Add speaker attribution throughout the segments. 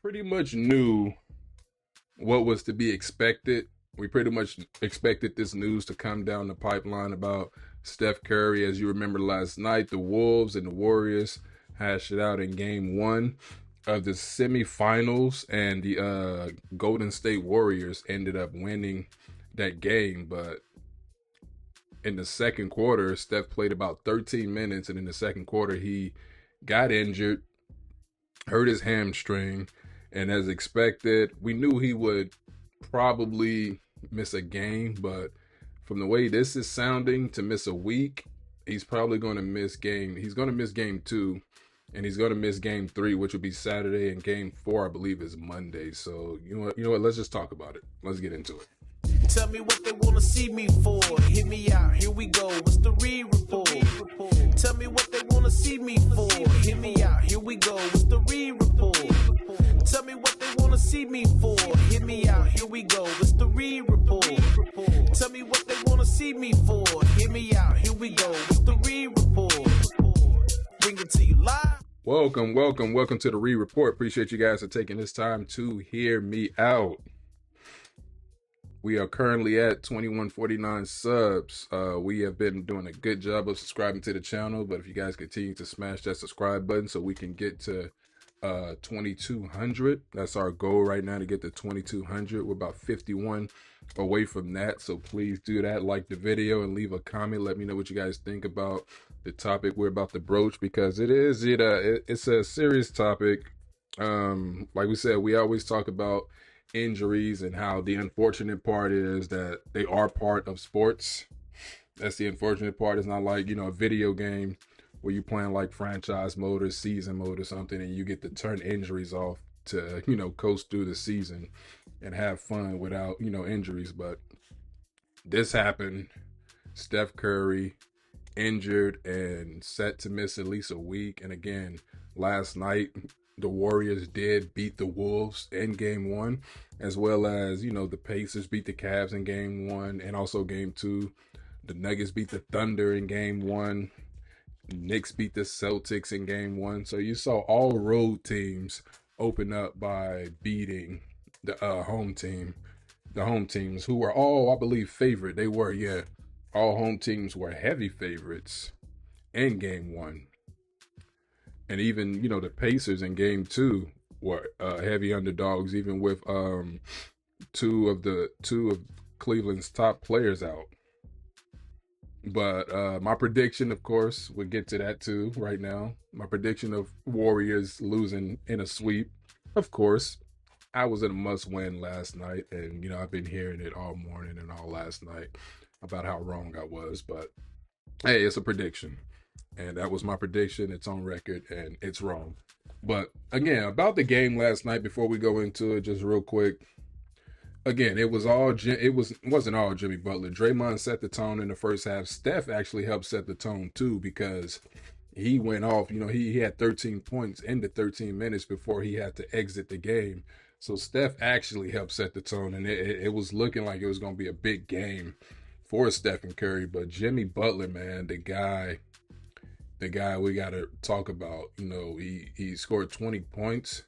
Speaker 1: pretty much knew what was to be expected. We pretty much expected this news to come down the pipeline about Steph Curry. As you remember last night, the Wolves and the Warriors hashed it out in game one of the semifinals, and the Golden State Warriors ended up winning that game. But in the second quarter, Steph played about 13 minutes, and in the second quarter, he got injured, hurt his hamstring, and as expected, we knew he would probably miss a game, but from the way this is sounding, to miss a week, he's probably going to miss game. He's going to miss game two, and he's going to miss game three, which will be Saturday, and game four, I believe, is Monday. So you know what? Let's just talk about it. Let's get into it.
Speaker 2: Tell me what they wanna see me for. Hit me out, here we go. What's the re-report? Tell me what they wanna see me for. Hit me out, here we go. What's the re-report? Tell me what they wanna see me for. Hit me out, here we go. What's the re-report? Tell me what they wanna see me for. Hit me out, here we go. What's the re-report? Bring it to you live.
Speaker 1: Welcome to the re-report. Appreciate you guys for taking this time to hear me out. We are currently at 2149 subs. We have been doing a good job of subscribing to the channel, but if you guys continue to smash that subscribe button so we can get to 2200, that's our goal right now, to get to 2200. We're about 51 away from that, so please do that. Like the video and leave a comment. Let me know what you guys think about the topic we're about to broach, because it's a serious topic. Like we said, we always talk about injuries and how the unfortunate part is that they are part of sports. That's the unfortunate part. It's not like, a video game where you're playing like franchise mode or season mode or something and you get to turn injuries off to, coast through the season and have fun without, injuries. But this happened. Steph Curry injured and set to miss at least a week. And again, last night, the Warriors did beat the Wolves in game one, as well as, the Pacers beat the Cavs in game one and also game two. The Nuggets beat the Thunder in game one. Knicks beat the Celtics in game one. So you saw all road teams open up by beating the home team. The home teams, who were all, I believe, favorite. They were, all home teams were heavy favorites in game one. And even, the Pacers in game two were heavy underdogs, even with two of Cleveland's top players out. But my prediction, of course, we'll get to that too right now. My prediction of Warriors losing in a sweep. Of course, I was in a must-win last night, and, I've been hearing it all morning and all last night about how wrong I was. But, hey, it's a prediction. And that was my prediction. It's on record, and it's wrong. But again, about the game last night, before we go into it, just real quick. Again, it wasn't all Jimmy Butler. Draymond set the tone in the first half. Steph actually helped set the tone too, because he went off. He had 13 points in the 13 minutes before he had to exit the game. So Steph actually helped set the tone, and it was looking like it was going to be a big game for Steph and Curry. But Jimmy Butler, man, the guy we got to talk about. He scored 20 points,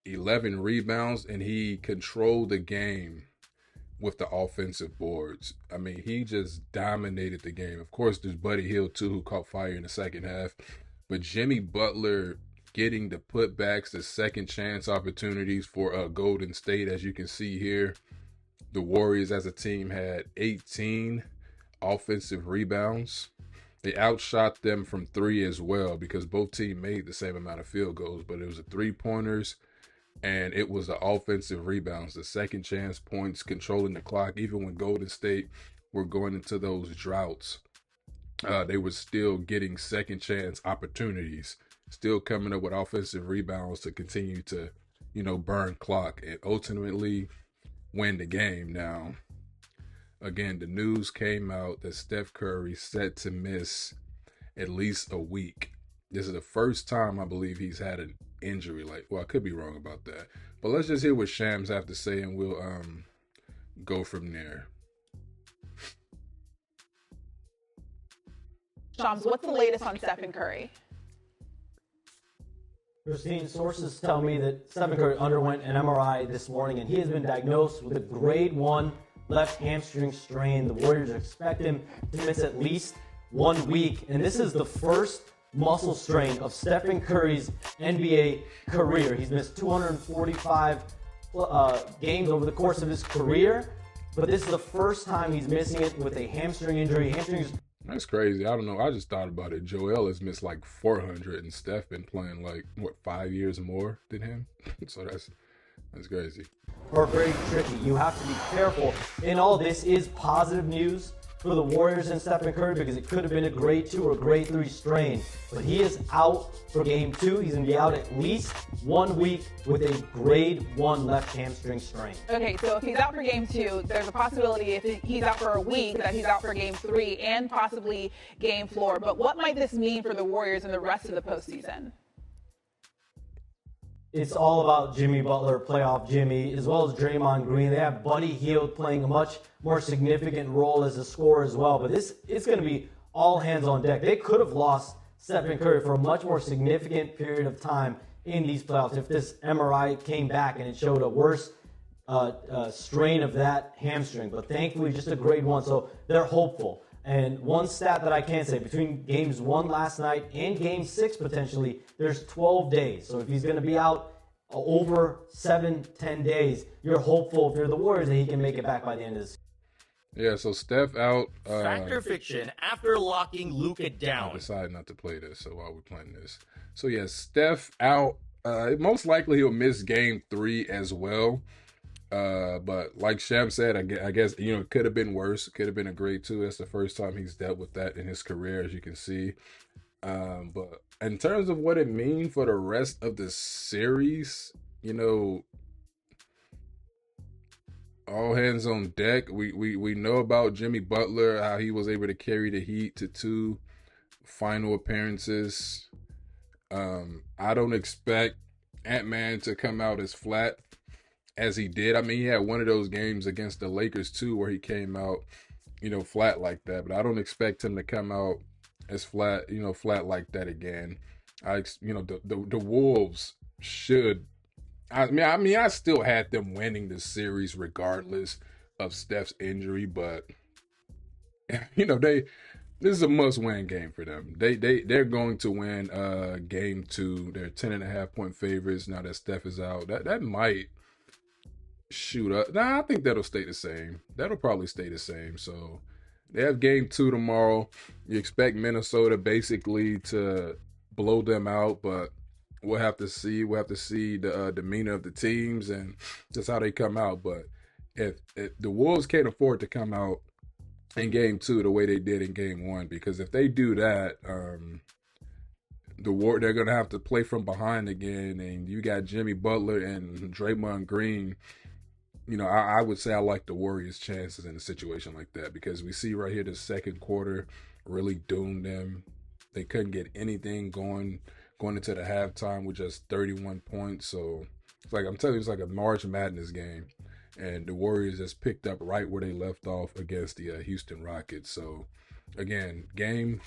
Speaker 1: 11 rebounds, and he controlled the game with the offensive boards. I mean, he just dominated the game. Of course, there's Buddy Hield too, who caught fire in the second half. But Jimmy Butler getting the putbacks, the second chance opportunities for Golden State, as you can see here. The Warriors as a team had 18 offensive rebounds. They outshot them from three as well, because both teams made the same amount of field goals, but it was the three-pointers and it was the offensive rebounds, the second chance points, controlling the clock. Even when Golden State were going into those droughts, they were still getting second chance opportunities, still coming up with offensive rebounds to continue to, burn clock and ultimately win the game. Now, again, the news came out that Steph Curry set to miss at least a week. This is the first time I believe he's had an injury. I could be wrong about that. But let's just hear what Shams have to say, and we'll go from there.
Speaker 3: Shams, what's the latest on Stephen Curry? Christine, sources tell me that Stephen Curry underwent an MRI this morning, and he has been diagnosed with a grade 1 left hamstring strain. The Warriors expect him to miss at least 1 week, and this is the first muscle strain of Stephen Curry's NBA career. He's missed 245 games over the course of his career, but this is the first time he's missing it with a hamstring injury.
Speaker 1: That's crazy. I don't know. I just thought about it. Joel has missed like 400, and Steph been playing like, 5 years more than him? So that's crazy.
Speaker 3: Are very tricky. You have to be careful. And all this is positive news for the Warriors and Stephen Curry because it could have been a grade 2 or grade 3 strain. But he is out for game 2. He's going to be out at least 1 week with a grade 1 left hamstring strain.
Speaker 4: Okay, so if he's out for game 2, there's a possibility if he's out for a week that he's out for game 3 and possibly game 4. But what might this mean for the Warriors in the rest of the postseason?
Speaker 3: It's all about Jimmy Butler, playoff Jimmy, as well as Draymond Green. They have Buddy Hield playing a much more significant role as a scorer as well. But it's going to be all hands on deck. They could have lost Stephen Curry for a much more significant period of time in these playoffs if this MRI came back and it showed a worse strain of that hamstring. But thankfully, just a grade 1, so they're hopeful. And one stat that I can say, between games 1 last night and game 6 potentially, there's 12 days. So if he's going to be out over 7-10 days, you're hopeful if you're the Warriors that he can make it back by the end of the season.
Speaker 1: Yeah, so Steph out.
Speaker 5: Fact or fiction, after locking Luka down.
Speaker 1: I decided not to play this, so while we're playing this. So yeah, Steph out. Most likely he'll miss game 3 as well. But like Sham said, I guess, it could have been worse. It could have been a grade 2. That's the first time he's dealt with that in his career, as you can see. But in terms of what it means for the rest of the series, all hands on deck. We know about Jimmy Butler, how he was able to carry the Heat to 2 final appearances. I don't expect Ant-Man to come out as flat as he did. I mean, he had one of those games against the Lakers too where he came out, flat like that. But I don't expect him to come out as flat, flat like that again. The Wolves should. I still had them winning the series regardless of Steph's injury, but this is a must-win game for them. They're going to win game 2. They're 10.5-point favorites now that Steph is out. That might shoot up. Nah, I think that'll stay the same. That'll probably stay the same. So they have game 2 tomorrow. You expect Minnesota basically to blow them out, but we'll have to see. We'll have to see the demeanor of the teams and just how they come out. But if the Wolves can't afford to come out in game 2 the way they did in game 1, because if they do that, they're going to have to play from behind again, and you got Jimmy Butler and Draymond Green. I would say I like the Warriors' chances in a situation like that, because we see right here the second quarter really doomed them. They couldn't get anything going into the halftime with just 31 points. So it's like, I'm telling you, it's like a March Madness game. And the Warriors just picked up right where they left off against the Houston Rockets. So again, game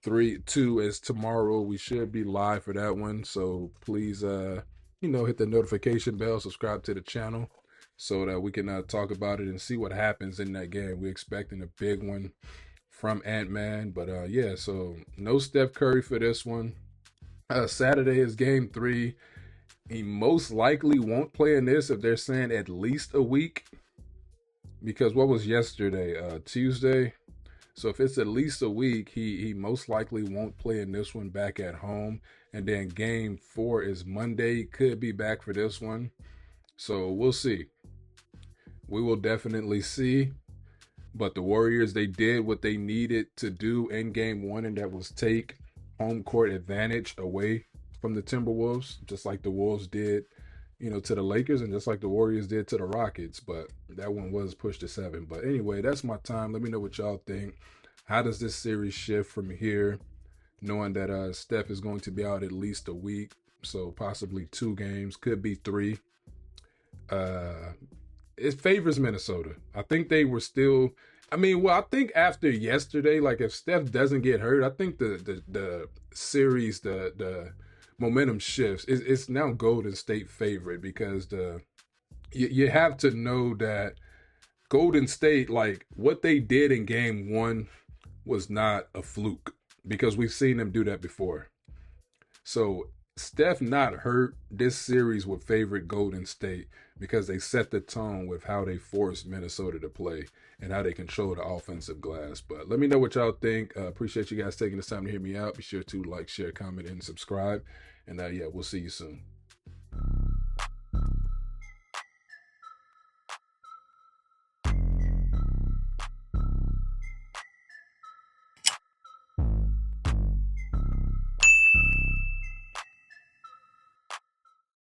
Speaker 1: 2 is tomorrow. We should be live for that one. So please, hit the notification bell, subscribe to the channel, so that we can talk about it and see what happens in that game. We're expecting a big one from Ant-Man. But so no Steph Curry for this one. Saturday is game 3. He most likely won't play in this if they're saying at least a week. Because what was yesterday? Tuesday. So if it's at least a week, he most likely won't play in this one back at home. And then game 4 is Monday. He could be back for this one. So we'll see. We will definitely see. But the Warriors, they did what they needed to do in game 1, and that was take home court advantage away from the Timberwolves, just like the Wolves did, to the Lakers, and just like the Warriors did to the Rockets. But that one was pushed to 7. But anyway, that's my time. Let me know what y'all think. How does this series shift from here, knowing that Steph is going to be out at least a week, so possibly 2 games, could be 3. It favors Minnesota. I think they were still. I think after yesterday, like if Steph doesn't get hurt, I think the series, the momentum shifts. It's now Golden State favorite because you have to know that Golden State, like what they did in game one was not a fluke because we've seen them do that before. So Steph not hurt, this series would favorite Golden State because they set the tone with how they forced Minnesota to play and how they control the offensive glass. But let me know what y'all think. Appreciate you guys taking the time to hear me out. Be sure to like, share, comment, and subscribe. And yeah, we'll see you soon.